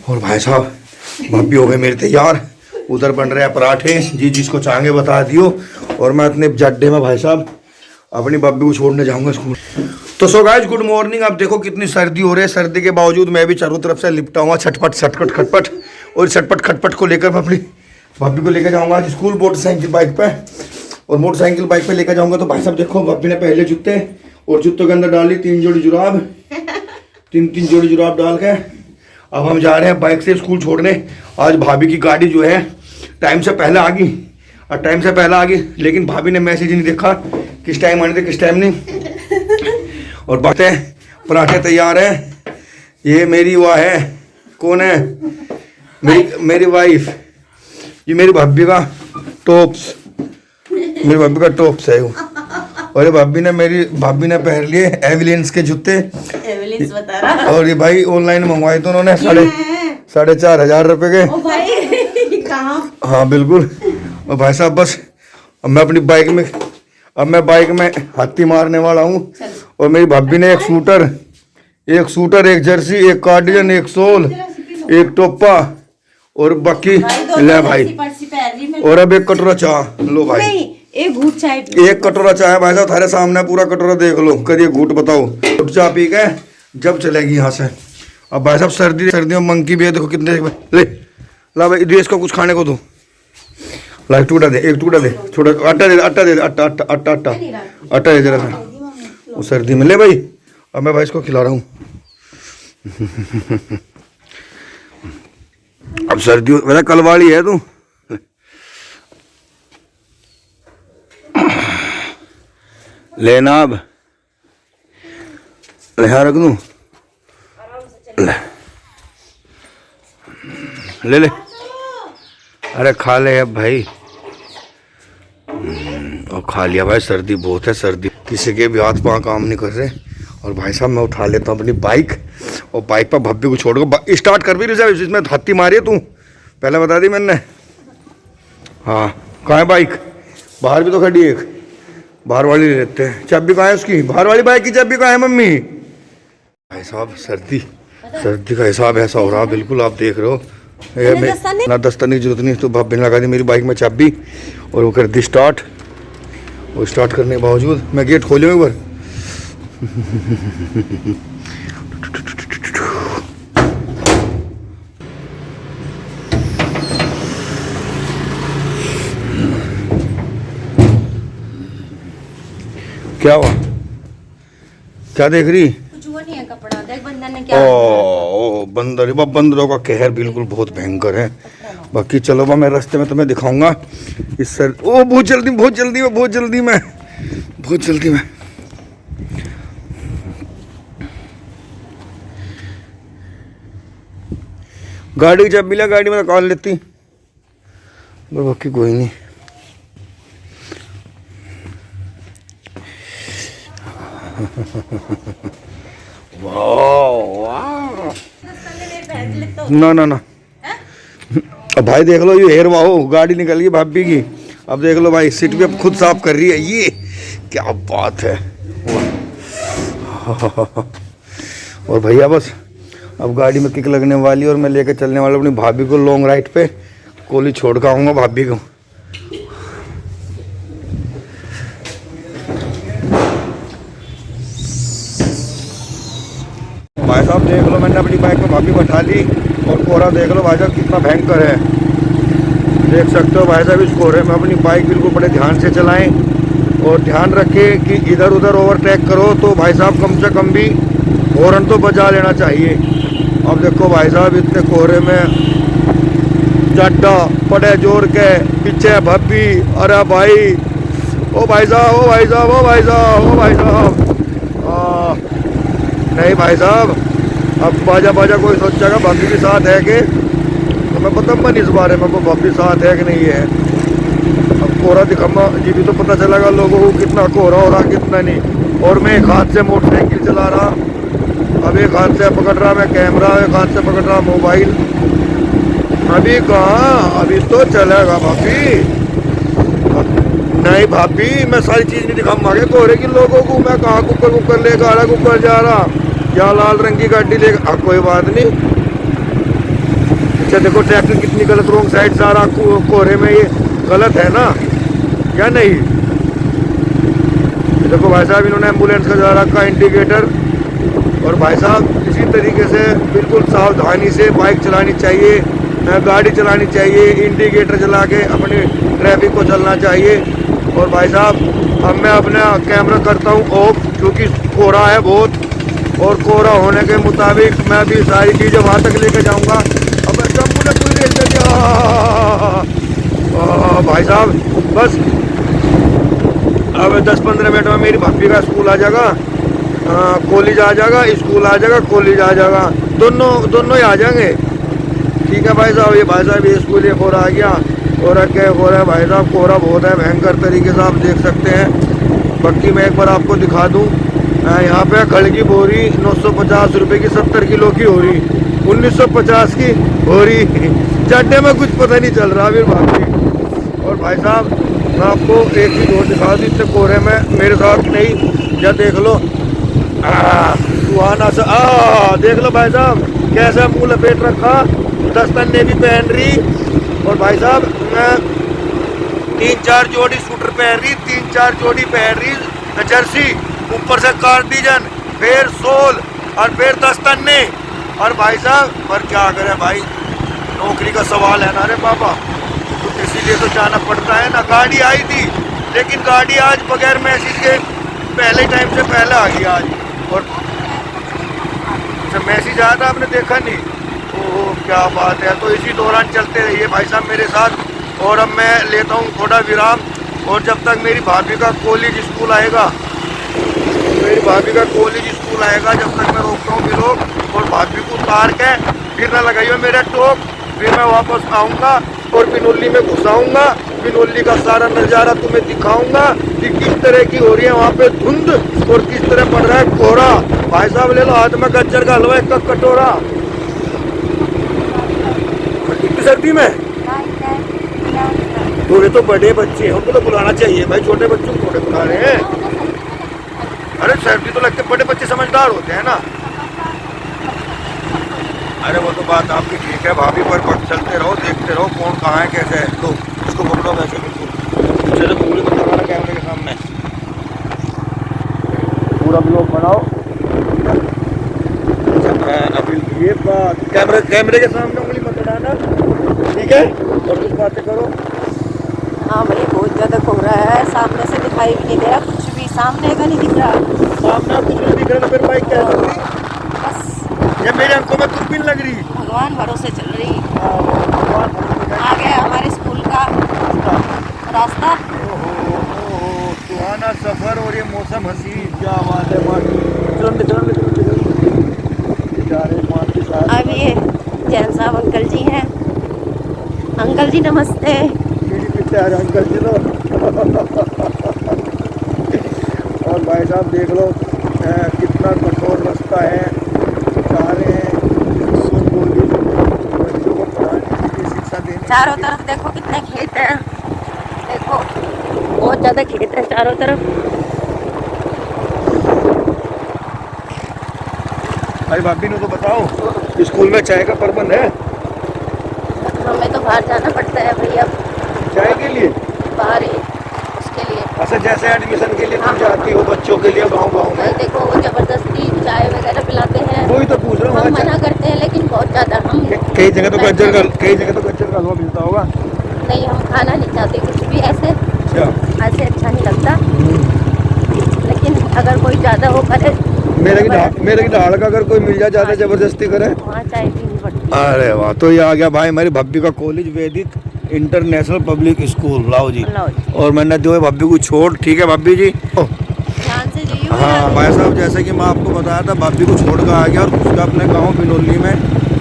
और भाई साहब भाभी हो गए मेरे तैयार। उधर बन रहे हैं पराठे, जी जिसको चाहेंगे बता दियो। और मैं इतने जड्डे में भाई साहब अपनी भाभी को छोड़ने जाऊंगा स्कूल। तो सो गाइस गुड मॉर्निंग। आप देखो कितनी सर्दी हो रही है, सर्दी के बावजूद मैं भी चारों तरफ से लिपटा हुआ छटपट छटपट खटपट। और छटपट खटपट को लेकर मैं अपनी भाभी को लेकर जाऊंगा आज स्कूल मोटरसाइकिल बाइक पे। और मोटरसाइकिल बाइक पे लेकर जाऊंगा तो भाई साहब देखो भाभी ने पहले जूते और जूतों के अंदर डाली 3 जोड़ी जुराब, तीन जोड़ी जुराब डाल के अब हम जा रहे हैं बाइक से स्कूल छोड़ने। आज भाभी की गाड़ी जो है टाइम से पहले आ गई और टाइम से पहले आ गई, लेकिन भाभी ने मैसेज नहीं देखा किस टाइम आने थे किस टाइम नहीं। और बातें पराठे तैयार है। ये मेरी वो है, कौन है, मेरी वाइफ, ये मेरी भाभी का टॉप्स, मेरी भाभी का टॉप्स है वो। और ये भाभी ने पहन लिए एविलियंस के जूते। एविलियंस बता रहा। और ये भाई ऑनलाइन मंगवाए तो उन्होंने 4,500 रुपए के। ओ भाई कहाँ? हाँ बिल्कुल। और भाई साहब बस अब मैं अपनी बाइक में हाथी मारने वाला हूँ। और मेरी भाभी ने एक सूटर, एक जर्सी, एक कार्डिगन, एक शॉल, एक टोपा और बाकी ले भाई। और अब एक कटोरा चाय लो भाई। एक कटोरा चाय भाई साहब थारे सामने, पूरा कटोरा देख लो, करिए घूट बताओ। घूट चाय पी के जब चलेगी यहाँ से। अब भाई साहब सर्दियों में मंकी भी है, देखो कितने ले ला भाई देश को कुछ खाने को दो। ला एक टुकड़ा दे छोटा आटा दे जरा सा वो सर्दी में ले भाई। अब मैं भाई इसको खिला रहा हूँ। अब सर्दियों मेरा कलवाड़ी है तू लेना। अब यहाँ रख दूँ, ले अरे खा ले अब भाई। और खा लिया भाई। सर्दी बहुत है, सर्दी किसी के भी हाथ पाँव काम नहीं कर रहे। और भाई साहब मैं उठा लेता हूँ अपनी बाइक और बाइक पर भब्बी को छोड़ कर स्टार्ट कर भी नहीं, इसमें हत्ती मारी है तू, पहले बता दी मैंने। हाँ कहाँ है बाइक? बाहर भी तो खड़ी है एक, बाहर वाली ले लेते हैं। चाबी कहाँ है उसकी? बाहर वाली बाइक की चाबी कहाँ है मम्मी? भाई साहब सर्दी का हिसाब ऐसा हो रहा बिल्कुल, आप देख रहे हो। ना दस्ताने की जरूरत नहीं तो भाभी ने लगा दी मेरी बाइक में चाबी और वो कर दी स्टार्ट। और स्टार्ट करने के बावजूद मैं गेट खोलूँ एक बार। क्या हुआ? क्या देख रही? कुछ वो नहीं है, कपड़ा देख बंदर ने क्या। ओ बंदरों का कहर बिल्कुल बहुत भयंकर है। बाकी चलो मैं रास्ते में तुम्हें दिखाऊंगा इस सर। ओ बहुत जल्दी में गाड़ी की चाबी मिला, गाड़ी में निकाल लेती। बाकी कोई नहीं। ना अब भाई देख लो ये हेयर वाहो गाड़ी निकल गई भाभी की। अब देख लो भाई सीट भी अब खुद साफ कर रही है, ये क्या बात है। और भैया बस अब गाड़ी में किक लगने वाली और मैं लेकर चलने वाला अपनी भाभी को लॉन्ग राइड पे। कोली छोड़ कर आऊँगा भाभी को। भाई साहब देख लो मैंने अपनी बाइक में भाभी बैठा ली और कोहरा देख लो भाई साहब कितना भयंकर है, देख सकते हो भाई साहब। इस कोहरे में अपनी बाइक बिल्कुल बड़े ध्यान से चलाएं और ध्यान रखें कि इधर उधर ओवरटेक करो तो भाई साहब कम से कम भी हॉर्न तो बजा लेना चाहिए। अब देखो भाई साहब इतने कोहरे में चड्डा पड़े जोर के पीछे भाभी। अरे भाई ओ भाई साहब नहीं भाई साहब अब बाजा कोई सोचेगा भाभी के साथ है कि, तो मैं पता नहीं इस बारे में को भाभी साथ है कि नहीं है। अब कोहरा दिखाऊंगा जी भी तो पता चलेगा लोगों को कितना कोहरा हो रहा कितना नहीं। और मैं एक हाथ से मोटरसाइकिल चला रहा, अब एक हाथ से पकड़ रहा मैं कैमरा, एक हाथ से पकड़ रहा मोबाइल। अभी कहाँ, अभी तो चलेगा भाभी। नहीं भाभी मैं सारी चीज़ नहीं दिखाऊंगा कोहरे की लोगों को। मैं कहाँ कुकर लेकर आ रहा, कुकर जा रहा या लाल रंग की गाड़ी लेकर। कोई बात नहीं, अच्छा देखो ट्रैक्टर कितनी गलत रोंग साइड से आ रहा कोहरे में, ये गलत है ना क्या नहीं। देखो भाई साहब इन्होंने एम्बुलेंस का जा रखा इंडिकेटर। और भाई साहब इसी तरीके से बिल्कुल सावधानी से बाइक चलानी चाहिए, गाड़ी चलानी चाहिए, इंडिकेटर जला के अपनी ट्रैफिक को चलना चाहिए। और भाई साहब अब मैं अपना कैमरा करता हूँ ऑफ, क्योंकि कोहरा है बहुत, और कोहरा होने के मुताबिक मैं भी सारी चीज़ें वहाँ तक लेके जाऊँगा। अब टेम्पू ने पूरी रेल कर दिया भाई साहब। बस अब 10-15 मिनट में मेरी भाभी का स्कूल आ जाएगा, कॉलेज आ जाएगा, स्कूल आ जाएगा, कॉलेज आ जाएगा, दोनों ही आ जाएंगे। ठीक है भाई साहब। ये भाई साहब ये स्कूल ये कोहरा आ गया। कोहरा क्या कोहरा है भाई साहब, कोहरा बहुत है भयंकर तरीके से, आप देख सकते हैं। बाकी मैं एक बार आपको दिखा दूँ, यहाँ पे खड़ की बोरी 950 रुपये की 70 किलो की हो रही, 1950 की हो रही। चड्डे में कुछ पता नहीं चल रहा फिर भाभी। और भाई साहब मैं आपको एक चीज़ और दिखा दूँ, इतने कोहरे में मेरे साथ नहीं, या देख लो सुहाना सा देख लो भाई साहब कैसा मुँह लपेट रखा, दस्तने भी पहन रही। और भाई साहब मैं 3-4 जोड़ी सूटर पहन रही, 3-4 जोड़ी पहन रही जर्सी, ऊपर से कार्डिगन, फिर सोल और फिर दस्तने। और भाई साहब पर क्या करें भाई, नौकरी का सवाल है ना रे बाबा, तो इसीलिए तो जाना पड़ता है ना। गाड़ी आई थी लेकिन गाड़ी आज बगैर मैसेज के पहले टाइम से पहले आ गई आज। और मैसेज आया था आपने देखा नहीं, ओह क्या बात है। तो इसी दौरान चलते रहिए भाई साहब मेरे साथ। और अब मैं लेता हूँ थोड़ा विराम, और जब तक मेरी भाभी का कॉलेज स्कूल आएगा, मेरी भाभी का कॉलेज स्कूल आएगा, जब तक मैं रोकता हूँ लोग। और भाभी को उतार के फिर ना लगाइए मेरा टोक, फिर मैं वापस आऊँगा और बिनोली में घुसाऊँगा, बिनोली का सारा नज़ारा तुम्हें दिखाऊँगा कि किस तरह की हो रही है वहाँ पे धुंध और किस तरह पड़ रहा है कोहरा। भाई साहब ले लो हाथ में गज्जर का हलवा एक कटोरा। इतनी सर्दी में तो ये तो बड़े बच्चे हैं, उनको तो बुलाना चाहिए भाई, छोटे बच्चों को थोड़े बुला रहे हैं। अरे सर्दी तो लगते बड़े बच्चे समझदार होते हैं ना। अरे वो तो बात आपकी ठीक है भाभी, पर चलते रहो देखते रहो कौन कहाँ है कैसे है। तो इसको पकड़ो वैसे बिल्कुल, चलो पूरी को बनाना कैमरे के सामने, पूरा ब्लॉग बनाओ। अभी ये बात कैमरे के सामने उंगली मत उठाना, ठीक है। और कुछ बातें करो। हाँ भाई बहुत ज़्यादा कोहरा है, सामने से दिखाई भी नहीं दे रहा कुछ भी, सामने का नहीं दिख रहा, सामने कुछ नहीं दिख रहा तो फिर बाइक क्या चल रही, बस ये मेरे आंखों में दूरबीन लग रही। भगवान भरोसे चल रही। आ गया हमारे स्कूल का रास्ता। सुहाना सफर और ये मौसम हसीन, क्या बात है। अब ये जैन साहब अंकल जी हैं। अंकल जी नमस्ते। अंकल जी तो और भाई साहब देख लो कितना कठोर रास्ता है, सारे बच्चों को पढ़ाने की शिक्षा देने। चारों तरफ देखो कितने खेत हैं, देखो बहुत ज़्यादा खेत है चारों तरफ। भाई भाभी ने तो बताओ स्कूल में चाय का प्रबंध है? हमें तो बाहर जाना पड़ता है भैया, चाय के लिए बाहर ही उसके लिए। अच्छा जैसे एडमिशन के लिए तुम जाती हो बच्चों के लिए गाँव में, देखो वो जबरदस्ती चाय वगैरह पिलाते हैं, वही तो पूछ रहा हूँ। हम मना करते हैं लेकिन बहुत ज़्यादा हम कई जगह तो गज्जर का हलवा मिलता होगा। नहीं, हम खाना नहीं चाहते कुछ भी ऐसे अच्छा नहीं लगता। लेकिन अगर कोई ज़्यादा वो करे, मेरे की ढाल का अगर कोई मिल जाए ज़्यादा जबरदस्ती करे, वहाँ चाय पीनी पड़ती है। अरे वाह। तो ये आ गया भाई हमारी भाभी का कॉलेज, वैदिक इंटरनेशनल पब्लिक स्कूल। लाओ जी। और मैंने जो है भाभी को छोड़, ठीक है भाभी जी ध्यान से जाइए। हाँ भाई साहब जैसे कि मैं आपको बताया था, भाभी को छोड़ कर आ गया और उसका अपने गांव बिनोली में,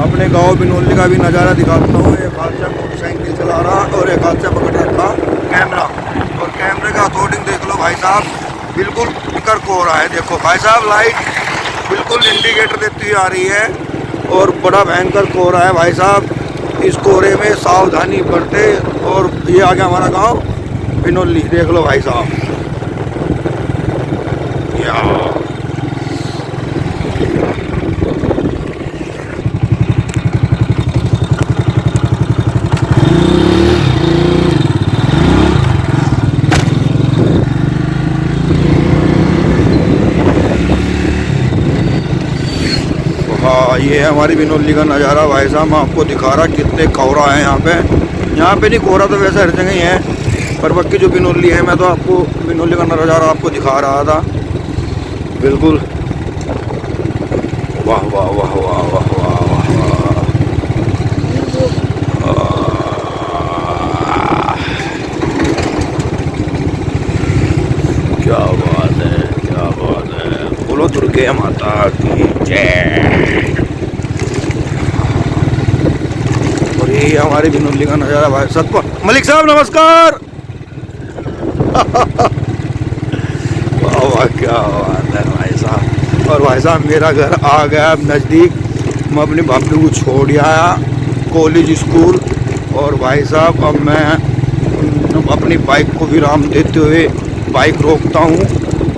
अपने गांव बिनोली का भी नज़ारा दिखाता हूँ। एक हाथ से मोटरसाइकिल चला रहा और एक हाथ से पकड़ रखा कैमरा, और कैमरे का अकॉर्डिंग देख लो भाई साहब, बिल्कुल टिकर को रहा है। देखो भाई साहब लाइट बिल्कुल इंडिकेटर देती हुई आ रही है, और बड़ा भयंकर कोहरा है भाई साहब। इस कोहरे में सावधानी बरते। और ये आ गया हमारा गांव बिनोली, देख लो भाई साहब। हाँ, ये है हमारी बिनौली का नज़ारा भाई साहब। मैं आपको दिखा रहा कितने कोहरा है यहाँ पे। यहाँ पे नहीं, कोहरा तो वैसे हर जगह ही है, पर बाकी जो बिनौली है, मैं तो आपको बिनौली का नज़ारा आपको दिखा रहा था। बिल्कुल वाह वाह वाह वाह वाह वाह वाह, क्या बात है, क्या बात है। बोलो दुर्गे माता की जय। और ये हमारे बिनौली का नज़ारा भाई साहब। मलिक साहब नमस्कार। वाह वाह, क्या बात है भाई साहब। और भाई साहब मेरा घर आ गया अब नज़दीक। मैं अपनी भाभी को छोड़ आया कॉलेज स्कूल। और भाई साहब अब मैं अपनी बाइक को विराम देते हुए बाइक रोकता हूँ,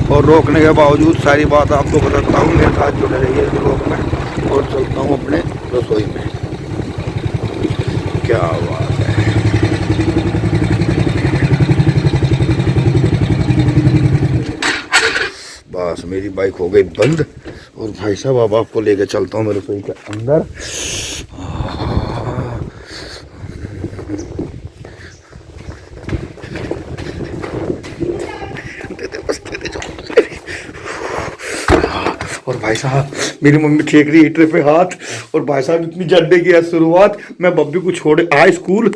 और रोकने के बावजूद सारी बात आपको बताता हूँ। मेरे साथ जुड़े रहिए ब्लॉग में, और चलता हूँ अपने रसोई में। क्या बात है। बस मेरी बाइक हो गई बंद। और भाई साहब अब आपको लेके चलता हूँ मेरे रसोई के अंदर। और भाई साहब मेरी मम्मी ठेक रही हीटर पे हाथ। और भाई साहब इतनी जड्डे की है शुरुआत। मैं बब्बी को छोड़े आए स्कूल,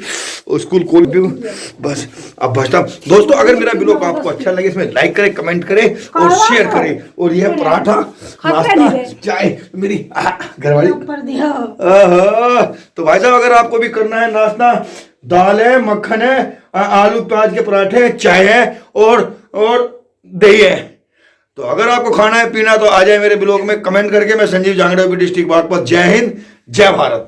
और स्कूल खोल भी बस अब भाई दोस्तों, अगर मेरा ब्लॉग आपको अच्छा लगे इसमें लाइक करें, कमेंट करें और शेयर करें। और यह पराठा नाश्ता चाय मेरी घरवाली। तो भाई साहब अगर आपको भी करना है नाश्ता, दाल है, मक्खन है, आलू प्याज के पराठे, चाय है और दही है। तो अगर आपको खाना है पीना तो आ जाए मेरे ब्लॉग में कमेंट करके। मैं संजीव जांगड़ा, डिस्ट्रिक्ट बागपत। जय हिंद, जय भारत।